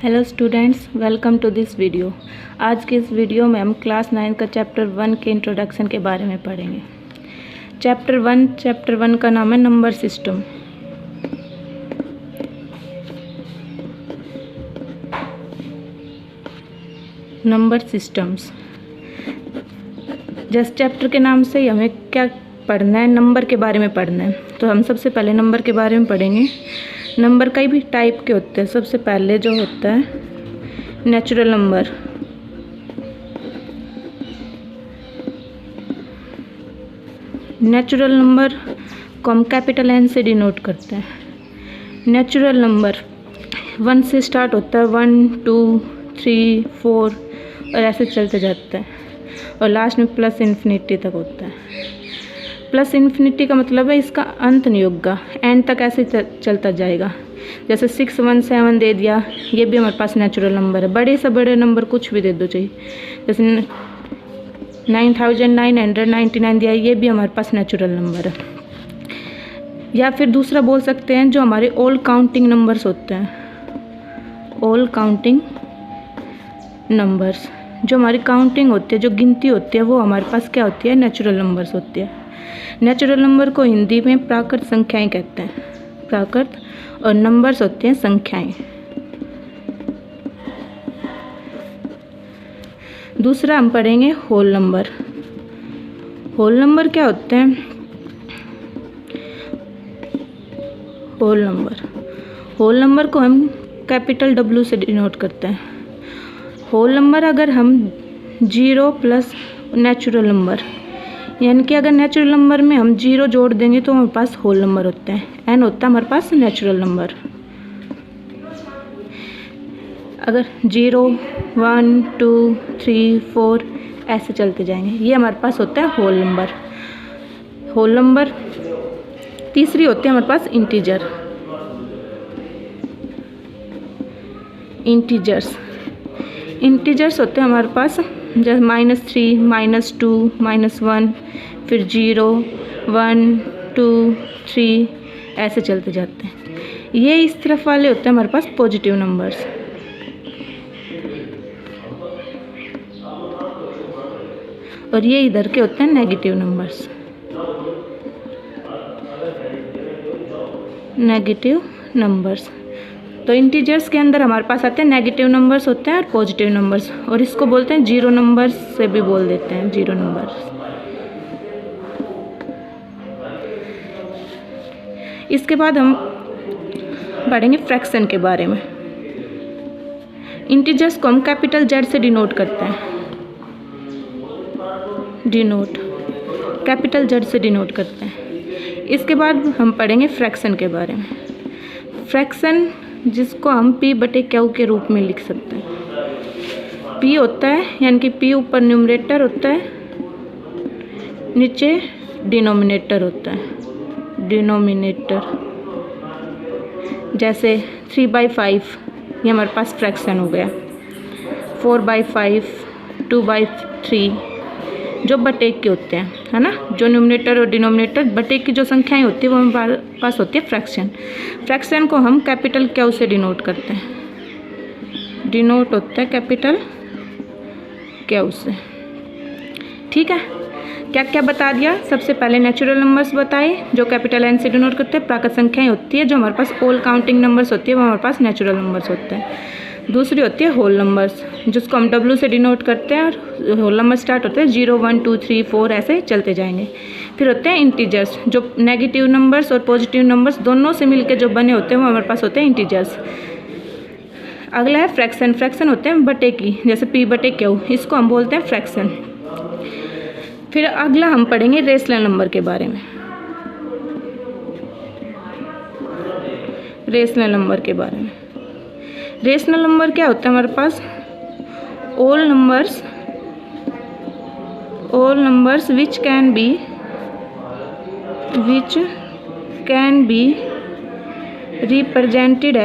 Hello students, welcome to this video. आज के इस वीडियो में हम क्लास 9 का चैप्टर 1 के इंट्रोडक्शन के बारे में पढ़ेंगे। चैप्टर 1 का नाम है नंबर सिस्टम। Number systems. जिस चैप्टर के नाम से ही हमें क्या पढ़ना है, नंबर के बारे में पढ़ना है। तो हम सबसे पहले नंबर के बारे में पढ़ेंगे। नंबर कई भी टाइप के होते हैं। सबसे पहले जो होता है नेचुरल नंबर। नेचुरल नंबर को हम कैपिटल एन से डिनोट करते हैं। नेचुरल नंबर 1 से स्टार्ट होता है, 1 2 3 4 और ऐसे चलते जाता है और लास्ट में प्लस इन्फिनिटी तक होता है। प्लस इन्फिनिटी का मतलब है इसका अंत नहीं होगा, एंड तक ऐसे चलता जाएगा। जैसे 617 दे दिया, ये भी हमारे पास नेचुरल नंबर है। बड़े से बड़े नंबर कुछ भी दे दो चाहिए, जैसे 9999 दिया, ये भी हमारे पास नेचुरल नंबर है। या फिर दूसरा बोल सकते हैं जो हमारे ऑल काउंटिंग नंबर्स होते हैं। ऑल काउंटिंग नंबर्स जो हमारी काउंटिंग होती है, जो गिनती होती है, वो हमारे पास क्या होती है, नेचुरल नंबर्स होती है। नेचुरल नंबर को हिंदी में प्राकृत संख्याएं कहते हैं। प्राकृत और नंबर्स होते हैं संख्याएं। दूसरा हम पढ़ेंगे होल नंबर। होल नंबर क्या होते हैं? होल नंबर को हम कैपिटल W से डिनोट करते हैं। होल नंबर अगर हम 0 प्लस नेचुरल नंबर, यानी कि अगर नेचुरल नंबर में हम 0 जोड़ देंगे तो हमारे पास होल नंबर होता है। n होता है हमारे पास नेचुरल नंबर। अगर 0 1 2 3 4 ऐसे चलते जाएंगे, ये हमारे पास होता है होल नंबर। होल नंबर तीसरी होती है हमारे पास इंटीजर। इंटीजर्स होते हैं हमारे पास, जैसे -3 -2 -1, फिर 0 1 2 3 ऐसे चलते जाते हैं। ये इस तरफ वाले होते हैं हमारे पास पॉजिटिव नंबर्स। और ये इधर के होते हैं नेगेटिव नंबर्स। तो इंटीजर्स के अंदर हमारे पास आते हैं नेगेटिव नंबर्स होते हैं और पॉजिटिव नंबर्स, और इसको बोलते हैं जीरो नंबर्स से भी बोल देते हैं, जीरो नंबर्स। इसके बाद हम पढ़ेंगे फ्रैक्शन के बारे में। इंटीजर्स को हम कैपिटल Z से डिनोट करते हैं। कैपिटल Z से डिनोट करते हैं। इसके बाद हम पढ़ेंगे फ्रैक्शन के बारे में। फ्रैक्शन जिसको हम P/Q के रूप में लिख सकते हैं। P होता है, यानी कि P ऊपर न्यूमरेटर होता है, नीचे डिनोमिनेटर होता है। जैसे 3/5 ये हमारे पास फ्रैक्शन हो गया। 4/5 2/3 जो बटेक के होते हैं, है ना। जो न्यूमरेटर और डिनोमिनेटर बटेक की जो संख्याएं होती है वो हमारे पास होती है फ्रैक्शन को हम कैपिटल Q से डिनोट करते हैं। डिनोट होता है कैपिटल Q से। ठीक है, क्या क्या बता दिया। सबसे पहले नेचुरल नंबर्स बताए जो कैपिटल N से डिनोट करते हैं। प्राकृत संख्याएं होती है जो हमारे पास ऑल काउंटिंग नंबर्स होती है, वो हमारे पास नेचुरल नंबर्स होते हैं। दूसरी होती है होल नंबर्स, जिसको हम W से डिनोट करते हैं, और होल नंबर स्टार्ट होते हैं 0 1 2 3 4 ऐसे चलते जाएंगे। फिर होते हैं इंटीजर्स, जो नेगेटिव नंबर्स और पॉजिटिव नंबर्स दोनों से मिलकर जो बने होते हैं वो हमारे पास होते हैं इंटीजर्स। अगला है फ्रैक्शन होते हैं बटे की, जैसे P/Q, इसको हम बोलते हैं फ्रैक्शन। फिर अगला हम पढ़ेंगे रेशनल नंबर के बारे में। रेशनल नंबर क्या होता है हमारे पास? All numbers which can be represented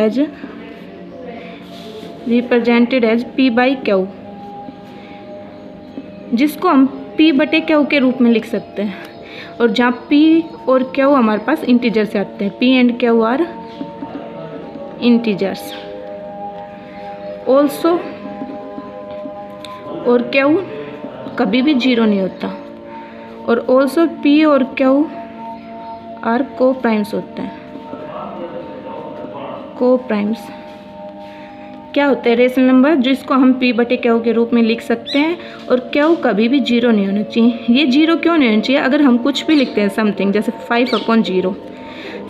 as P/Q, जिसको हम P/Q के रूप में लिख सकते हैं। और जहाँ P और Q हमारे पास इंटीजर से आते हैं, P and Q are integers. Also और क्यू कभी भी जीरो नहीं होता, और ऑल्सो पी और क्यू आर को प्राइम्स होते हैं। को प्राइम्स क्या होते हैं? रेशनल नंबर जिसको हम पी बटे क्यू के रूप में लिख सकते हैं, और क्यू कभी भी जीरो नहीं होना चाहिए। ये जीरो क्यों नहीं होना चाहिए? अगर हम कुछ भी लिखते हैं समथिंग, जैसे 5/0,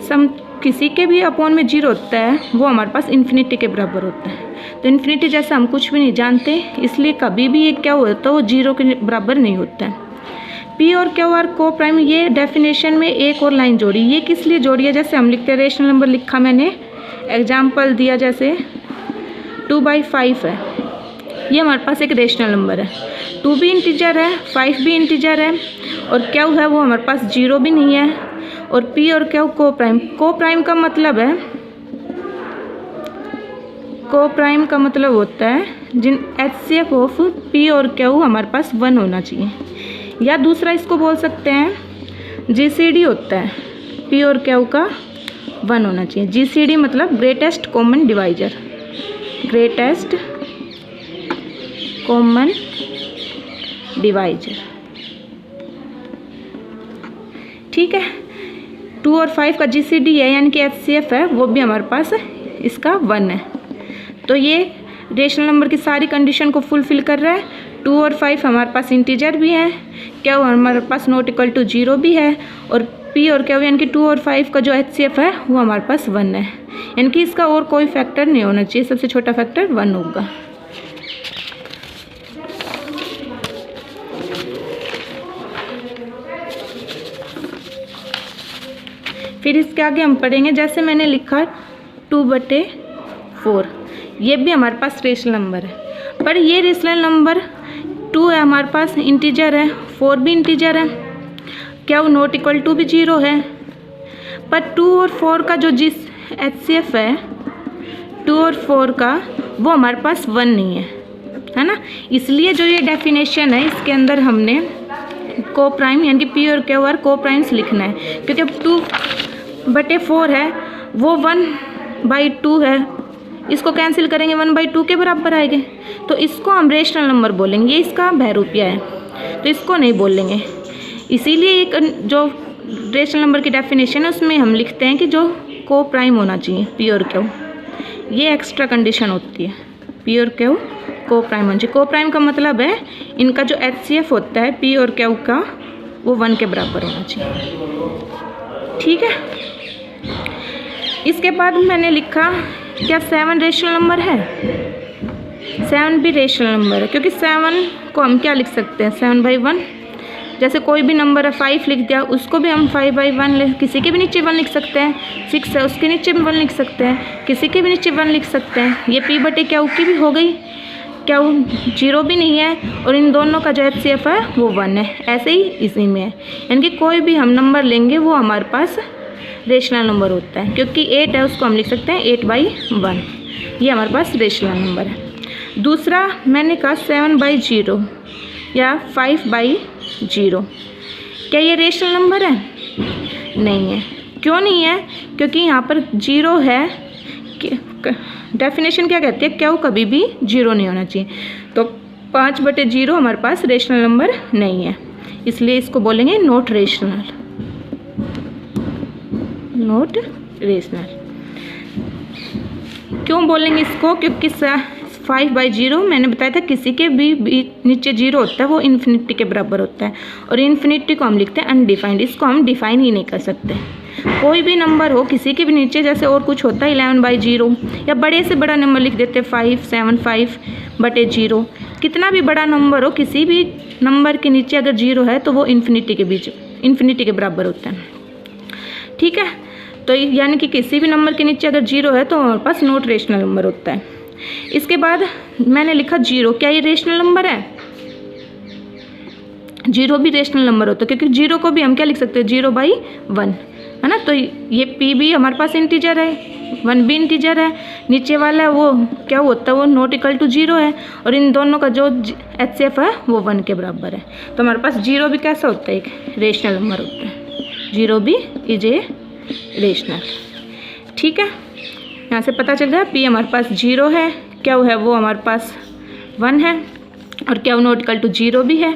सम किसी के भी अपॉन में जीरो होता है, वो हमारे पास इन्फिनिटी के बराबर होता है। तो इन्फिनिटी जैसे हम कुछ भी नहीं जानते, इसलिए कभी भी ये क्या होता है, वो जीरो के बराबर नहीं होता है। पी और क्यू आर को प्राइम, ये डेफिनेशन में एक और लाइन जोड़ी। ये किस लिए जोड़ी है? जैसे हम लिखते हैं रेशनल नंबर, लिखा मैंने एग्जाम्पल दिया, जैसे 2/5 है, ये हमारे पास एक रेशनल नंबर है। 2 भी इंटीजर है, 5 भी इंटीजर है, और क्यू है वो हमारे पास जीरो भी नहीं है। और पी और क्यू को प्राइम, को प्राइम का मतलब है, को प्राइम का मतलब होता है जिन HCF ऑफ पी और क्यू हमारे पास 1 होना चाहिए, या दूसरा इसको बोल सकते हैं GCD होता है पी और क्यू का 1 होना चाहिए। GCD मतलब greatest common divisor, greatest common divisor. ठीक है, 2 और 5 का GCD है, यानी कि HCF है, वो भी हमारे पास इसका 1 है। तो ये रेशनल नंबर की सारी कंडीशन को फुलफिल कर रहा है। 2 और 5 हमारे पास इंटीजर भी है, क्या हमारे पास नॉट इक्वल टू 0 भी है, और पी और क्यू यानी कि 2 और 5 का जो HCF है वो हमारे पास 1 है, यानी कि इसका और कोई फैक्टर नहीं होना चाहिए, सबसे छोटा फैक्टर 1 होगा। फिर इसके आगे हम पढ़ेंगे, जैसे मैंने लिखा 2/4, ये भी हमारे पास रेशनल नंबर है, पर ये रेशनल नंबर 2 है हमारे पास, इंटीजर है, 4 भी इंटीजर है, क्या वो नॉट इक्वल टू भी 0 है, पर 2 और 4 का जो जिस HCF है 2 और 4 का, वो हमारे पास 1 नहीं है ना। इसलिए जो ये डेफिनेशन है, इसके अंदर हमने को प्राइम यानी कि पी और क्यू आर को प्राइम्स लिखना है, क्योंकि अब 2/4 है, वो 1/2 है, इसको कैंसिल करेंगे 1/2 के बराबर आएंगे, तो इसको हम रेशनल नंबर बोलेंगे। ये इसका बहरूपिया है, तो इसको नहीं बोलेंगे। इसीलिए एक जो रेशनल नंबर की डेफिनेशन है उसमें हम लिखते हैं कि जो को प्राइम होना चाहिए पी और क्यू, ये एक्स्ट्रा कंडीशन होती है, पी और क्यू को प्राइम होना चाहिए। को प्राइम का मतलब है इनका जो HCF होता है पी और क्यू का, वो 1 के बराबर होना चाहिए। ठीक है, इसके बाद मैंने लिखा क्या 7 रेशनल नंबर है? 7 भी रेशनल नंबर है, क्योंकि 7 को हम क्या लिख सकते हैं 7/1, जैसे कोई भी नंबर है 5 लिख दिया, उसको भी हम 5/1 किसी के भी नीचे 1 लिख सकते हैं। 6 है, उसके नीचे भी 1 लिख सकते हैं, किसी के भी नीचे 1 लिख सकते हैं। ये पी बटे क्यू की भी हो गई, क्यू 0 भी नहीं है, और इन दोनों का जो HCF है वो 1 है। ऐसे ही इसी में है, यानी कि कोई भी हम नंबर लेंगे वो हमारे पास रेशनल नंबर होता है, क्योंकि 8 है उसको हम लिख सकते हैं 8/1, ये हमारे पास रेशनल नंबर है। दूसरा मैंने कहा 7/0 या 5/0, क्या ये रेशनल नंबर है? नहीं है। क्यों नहीं है? क्योंकि यहाँ पर 0 है, डेफिनेशन क्या कहती है, क्यू कभी भी 0 नहीं होना चाहिए, तो 5/0 हमारे पास रेशनल नंबर नहीं है, इसलिए इसको बोलेंगे नॉट रेशनल, नॉट रेशनल। क्यों बोलेंगे इसको? क्योंकि 5/0 मैंने बताया था किसी के भी नीचे 0 होता है वो इन्फिनिटी के बराबर होता है, और इन्फिनिटी को हम लिखते हैं अनडिफाइंड, इसको हम डिफाइन ही नहीं कर सकते। कोई भी नंबर हो किसी के भी नीचे, जैसे और कुछ होता है 11/0, या बड़े से बड़ा नंबर लिख देते 5/0, कितना भी बड़ा नंबर हो, किसी भी नंबर के नीचे अगर 0 है तो वो इन्फिनिटी के बराबर होता है। ठीक है, तो यानी कि किसी भी नंबर के नीचे अगर 0 है तो हमारे पास नॉट रेशनल नंबर होता है। इसके बाद मैंने लिखा 0, क्या ये रेशनल नंबर है? 0 भी रेशनल नंबर होता है, क्योंकि 0 को भी हम क्या लिख सकते हैं 0/1, है ना। तो ये p भी हमारे पास इंटीजर है, 1 भी इंटीजर है, नीचे वाला वो क्या होता है वो नॉट इक्वल टू 0 है, और इन दोनों का जो HCF है वो 1 के बराबर है। तो हमारे पास 0 भी कैसा होता है, एक रेशनल नंबर होता है, 0 भी इज ए रेशनल। ठीक है, यहाँ से पता चल गया p हमारे पास 0 है, क्यू है वो हमारे पास 1 है और क्यू नॉट इक्वल टू 0 भी है,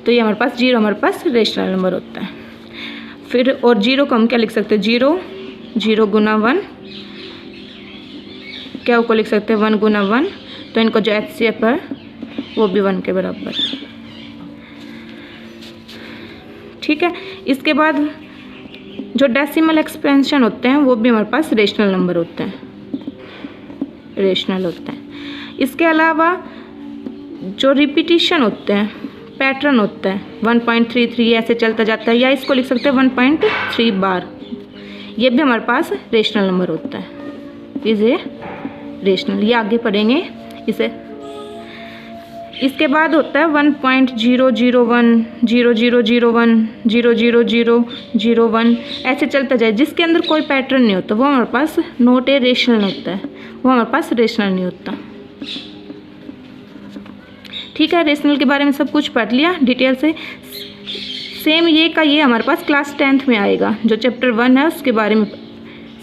तो ये हमारे पास 0 हमारे पास रेशनल नंबर होता है। फिर और 0 को हम क्या लिख सकते हैं, 0 गुना 1, क्यू को लिख सकते हैं 1 गुना 1, तो इनको जो HCF है वो भी 1 के बराबर। ठीक है, इसके बाद जो डेसिमल एक्सपेंशन होते हैं वो भी हमारे पास रेशनल नंबर होते हैं, रेशनल होते हैं। इसके अलावा जो रिपीटिशन होते हैं, पैटर्न होता है 1.33 ऐसे चलता जाता है, या इसको लिख सकते हैं 1.3 बार, ये भी हमारे पास रेशनल नंबर होता है। इसे रेशनल, ये आगे पढ़ेंगे इसे। इसके बाद होता है 1.001, 0001, 00001 ऐसे चलता जाए, जिसके अंदर कोई पैटर्न नहीं होता वो हमारे पास नॉट ए रेशनल होता है, वो हमारे पास रेशनल नहीं होता। ठीक है, रेशनल के बारे में सब कुछ पढ़ लिया डिटेल से। सेम ये का ये हमारे पास क्लास 10th में आएगा, जो चैप्टर 1 है उसके बारे में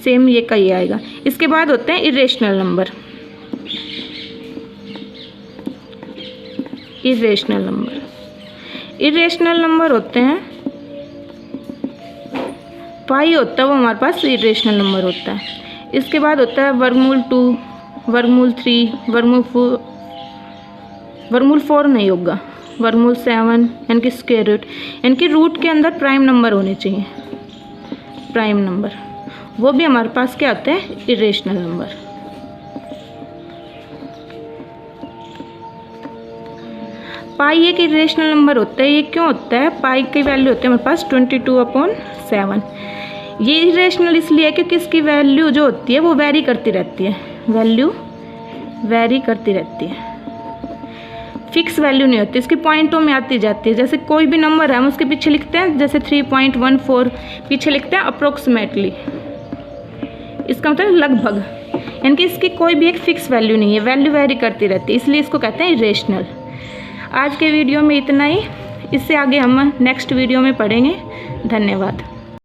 सेम ये का ये आएगा। इसके बाद होते हैं इरेशनल नंबर। इरेशनल नंबर होते हैं, पाई होता है वो हमारे पास इरेशनल नंबर होता है। इसके बाद होता है वर्गमूल 2, वर्गमूल 3, वर्गमूल 4 नहीं होगा, वर्गमूल 7, यानी कि स्क्वायर रूट, यानी कि रूट के अंदर प्राइम नंबर होने चाहिए, प्राइम नंबर, वो भी हमारे पास क्या होते हैं, इरेशनल नंबर। पाई एक इरेशनल नंबर होता है। ये क्यों होता है, पाई की वैल्यू होती है हमारे पास 22/7। ये इरेशनल इसलिए है क्योंकि इसकी वैल्यू जो होती है वो वेरी करती रहती है, वैल्यू वेरी करती रहती है, फिक्स वैल्यू नहीं होती, इसकी पॉइंटों में आती जाती है। जैसे कोई भी नंबर है हम उसके पीछे लिखते हैं, जैसे 3.14 पीछे लिखते हैं अप्रोक्सीमेटली, इसका मतलब लगभग, यानी कि इसकी कोई भी एक फिक्स वैल्यू नहीं है, वैल्यू वेरी करती रहती है, इसलिए इसको कहते हैं इरेशनल। आज के वीडियो में इतना ही, इससे आगे हम नेक्स्ट वीडियो में पढ़ेंगे। धन्यवाद।